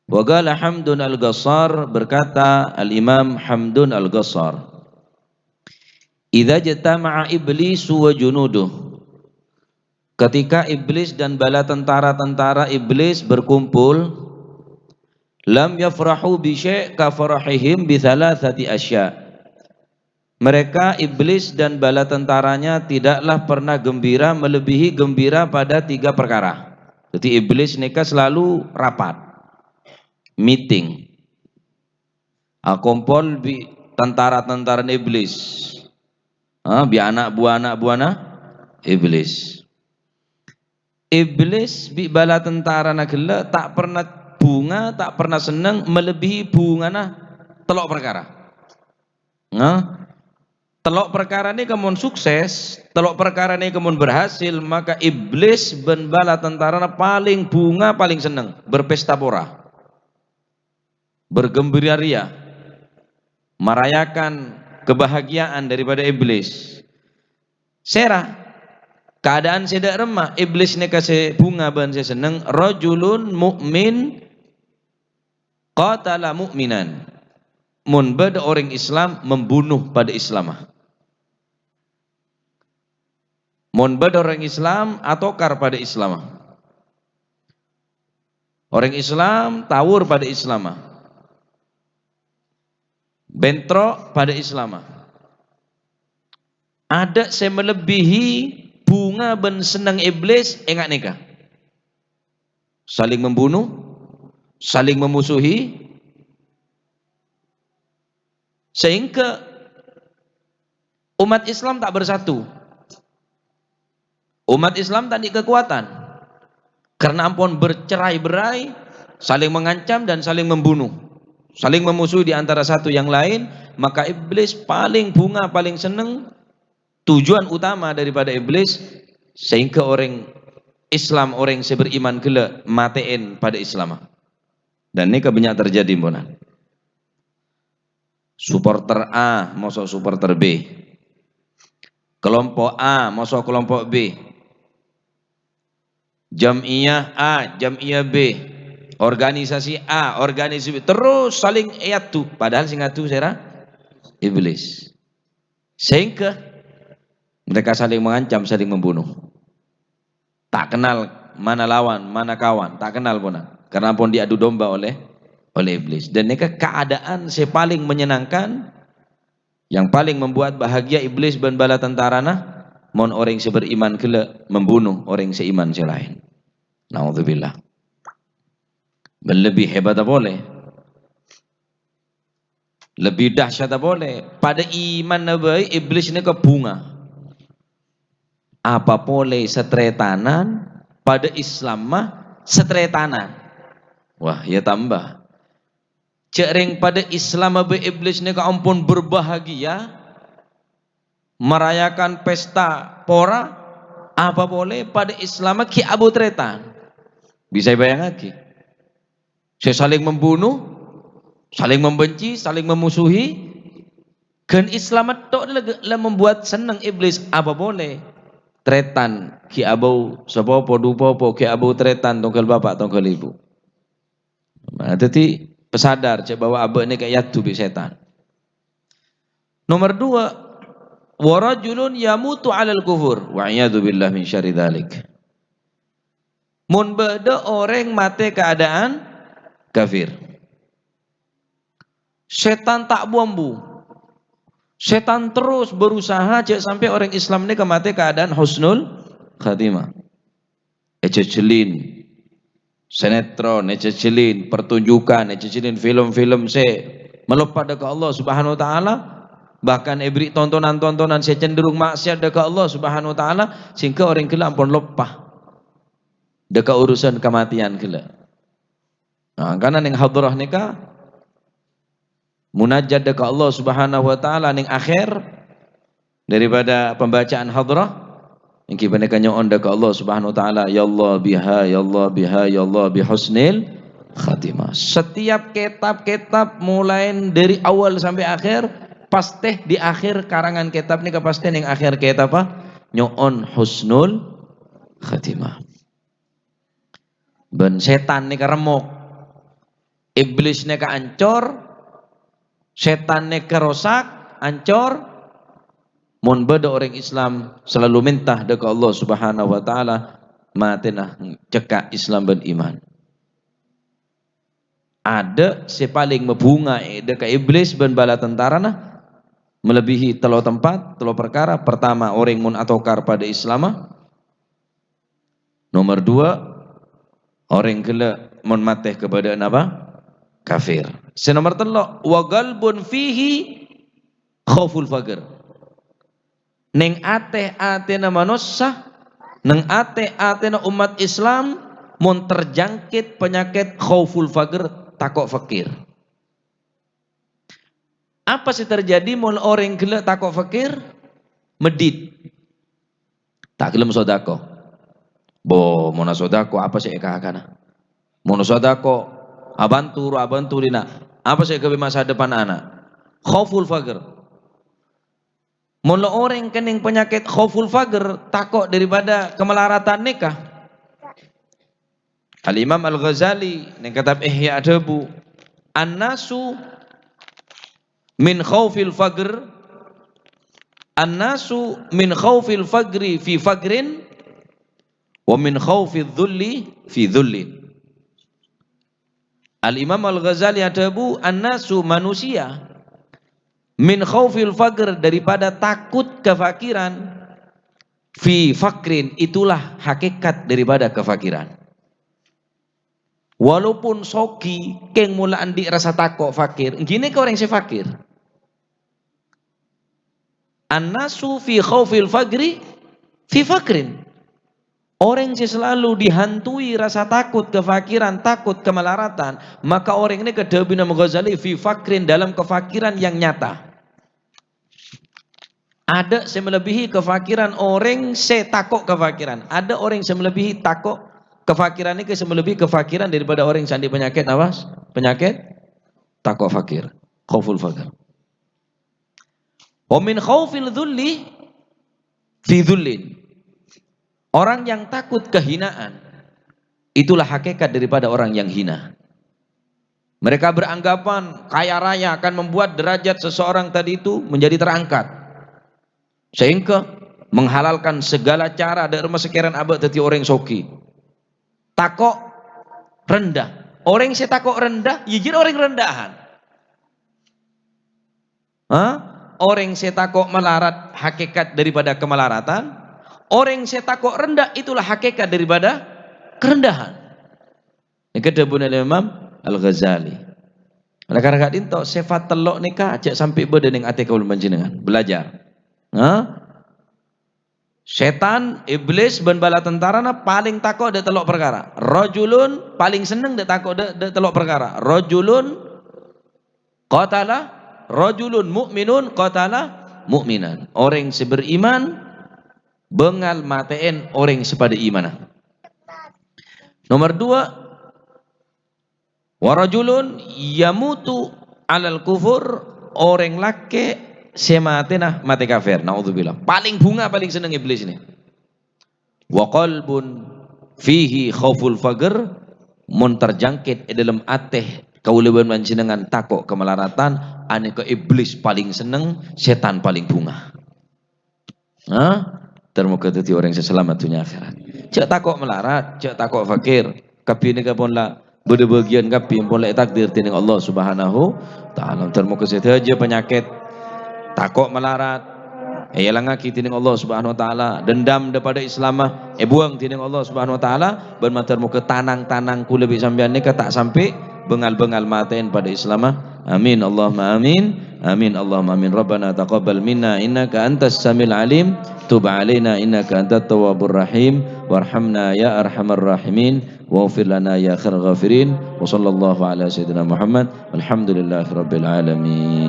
Wa qala Hamdun al-Ghassar, berkata al-Imam Hamdun al-Ghassar, idza jatama'a iblisu wa junuduh, ketika iblis dan bala tentara-tentara iblis berkumpul, lam yafrahu bi syai' ka farahihim bi thalathati asya', mereka iblis dan bala tentaranya tidaklah pernah gembira melebihi gembira pada 3 perkara. Jadi iblis mereka selalu rapat, meeting, kumpul bi tentara-tentara iblis, bi anak buah iblis. Iblis bi bala tentara nagella tak pernah bunga, tak pernah senang melebihi bunga telok perkara. Telok perkara ini kemun sukses, telok perkara ini kemun berhasil, maka iblis ben bala tentara paling bunga, paling senang, berpesta pora, bergembira ria, merayakan kebahagiaan daripada iblis. Serah keadaan sedak remah, iblis ni kasih bunga ben saya senang, rajulun mu'min qatala mu'minan, mun beda orang Islam membunuh pada Islam. Mun beda orang Islam atokar pada Islam. Orang Islam tawur pada Islam, bentrok pada Islam. Ada saya melebihi bunga ben senang iblis, enggak nikah. Saling membunuh, saling memusuhi, sehingga umat Islam tak bersatu. Umat Islam tak di kekuatan karena ampun bercerai-berai, saling mengancam dan saling membunuh, saling memusuhi di antara satu yang lain. Maka iblis paling bunga, paling senang, tujuan utama daripada iblis, sehingga orang Islam, orang yang beriman gila matiin pada Islam. Dan ini kebanyak terjadi bonan. Supporter A masuk supporter B, kelompok A masuk kelompok B, jam'iyah A, jam'iyah B, organisasi A, organisasi B, terus saling atu, padahal sing atu sera iblis. Sehingga mereka saling mengancam, saling membunuh. Tak kenal mana lawan, mana kawan, tak kenal pun. Karena pun diadu domba oleh iblis. Dan mereka keadaan yang paling menyenangkan, yang paling membuat bahagia iblis dan bala tentara mon orang yang beriman kela membunuh orang yang seiman selain. Naudzubillah. Lebih hebat boleh, lebih dahsyat boleh. Pada iman nabi iblis ini kebunga. Apa boleh setretanan, pada Islam mah setretanan. Wah, ya tambah. Cering pada Islam nabi iblis ini ampun berbahagia, merayakan pesta pora. Apa boleh pada Islam ki abu tretan. Bisa bayang lagi. Saya saling membunuh, saling membenci, saling memusuhi. Kan Islam itu adalah membuat senang iblis. Apa boleh tretan ki abau sepopo dupopo ki abau tretan tongkel bapak tongkel ibu. Nah, jadi pesadar cek bahwa abah ini kayak yatu bi setan. Nomor 2, warajulun yamutu alal kufur wa iyadu billah min syarri dzalik. Mun beda orang mati keadaan kafir. Setan tak buambu. Setan terus berusaha cek sampai orang Islam ini mati keadaan husnul khatimah. Ececelin sinetron, ececelin pertunjukan, ececelin film-film melupa dekat Allah Subhanahu wa taala. Bahkan ebri tontonan-tontonan saya cenderung maksiat dekat Allah Subhanahu wa taala, sehingga orang kela ampun lupa dekat urusan kematian kela. Nah, karena ning hadrah nikah munajat dekat Allah Subhanahu wa taala ning akhir daripada pembacaan hadrah yang kita nyon dekat Allah Subhanahu wa taala, ya Allah biha, ya Allah biha, ya Allah bihusnil khatimah. Setiap kitab-kitab mulai dari awal sampai akhir pasti di akhir karangan kitab ni pasti ning akhir kitab apa? Nyon husnul khatimah. Ben setan ni remuk. iblisnya ka ancor, setannya ka rosak, ancor. Mun beda orang Islam selalu minta dekat Allah Subhanahu wa taala matenah cekak Islam dan iman. Ada si paling membunga dekat iblis ben bala tentara nah melebihi telo tempat, telo perkara. Pertama orang mun atokar pada Islam. Nomor dua orang gila mun mateh kepada apa? Kafir. Senomor telo wa galbun fihi khauful faqr. Neng ateh-atena manusia, neng ateh-atena umat Islam mun terjangkit penyakit khauful faqr, takut fakir. Apa sih terjadi mun orang gila takut fakir? Medit. Tak gelem sodako. Bo mun sodako apa sih ekahakana? Mun sodako abantu dina. Apa sih ke masa depan anak? Khauful faqr. Mula orang kening penyakit khauful faqr takut daripada kemelaratan nikah. Al-Imam Al-Ghazali yang kitab Ihya Adabu, an-nasu min khaufil faqr, an-nasu min khaufil faqri fi faqrin wa min khaufil dhulli fi dhullin. Al-Imam Al-Ghazali Adabu, an-nasu manusia min khaufil faqr daripada takut kefakiran fi fakrin itulah hakikat daripada kefakiran. Walaupun soki keng mula andi rasa takut fakir, gini ke orang si fakir. An-nasu fi khaufil faqri fi fakrin. Orang yang selalu dihantui rasa takut kefakiran, takut kemelaratan, maka orang ini kedabi Imam Ghazali fi fakrin dalam kefakiran yang nyata. Ada yang melebihi kefakiran orang takut kefakiran. Ada orang yang melebihi takut kefakiran ini melebihi kefakiran daripada orang yang sandi penyakit awas, penyakit takut fakir, khauful faqr. Wa min khaufil dhulli fi dhullin. Orang yang takut kehinaan, itulah hakikat daripada orang yang hina. Mereka beranggapan kaya raya akan membuat derajat seseorang tadi itu menjadi terangkat. Sehingga menghalalkan segala cara dari rumah sekiran abad tadi orang soki. Takut rendah. Orang yang takut rendah, ya jadi orang rendahan. Orang yang takut melarat, hakikat daripada kemelaratan. Orang yang takut rendah itulah hakikat daripada kerendahan. Yang kedua Imam Al-Ghazali. Oleh karena itu sifat telok nikah ajak sampai berdening ati kaul panjenengan belajar. Setan, iblis ben bala tentara paling takut de telok perkara. Rajulun paling seneng de takut de telok perkara. Rajulun qatala rajulun mu'minun qatala mu'minan. Orang yang beriman bengal mateen orang sepada iman. Nomor dua, warajulun yamutu alal kufur, orang laki sematena mati kafir. Naudzubillah. Paling bunga paling seneng iblis ini. Wa qalbun fihi khauful faqr, mun terjangkit dalam ateh kauleueun panjenengan takok kemelaratan, ane ke iblis paling seneng, setan paling bunga. Termuka tadi orang yang selamat dunia akhirat. Cak takut melarat, cak takut fakir. Kapi ni kapun lah berbagian kapi pun lah takdir tining Allah Subhanahu taala. Termuka saja penyakit takut melarat. Ialah ngaki tining Allah Subhanahu wa taala, dendam daripada Islam buang tining Allah Subhanahu wa taala, bermater muka tanang-tanang ku lebih sampean ni tak sampai bengal-bengal matain pada Islam. Amin Allahumma amin. Amin Allahumma amin. Rabbana taqabbal minna innaka antas samil alim, tub alaina innaka antat tawwabur rahim, warhamna ya arhamar rahimin, waghfir lana ya khairal ghafirin. Wa sallallahu ala sayyidina Muhammad. Alhamdulillahirabbil alamin.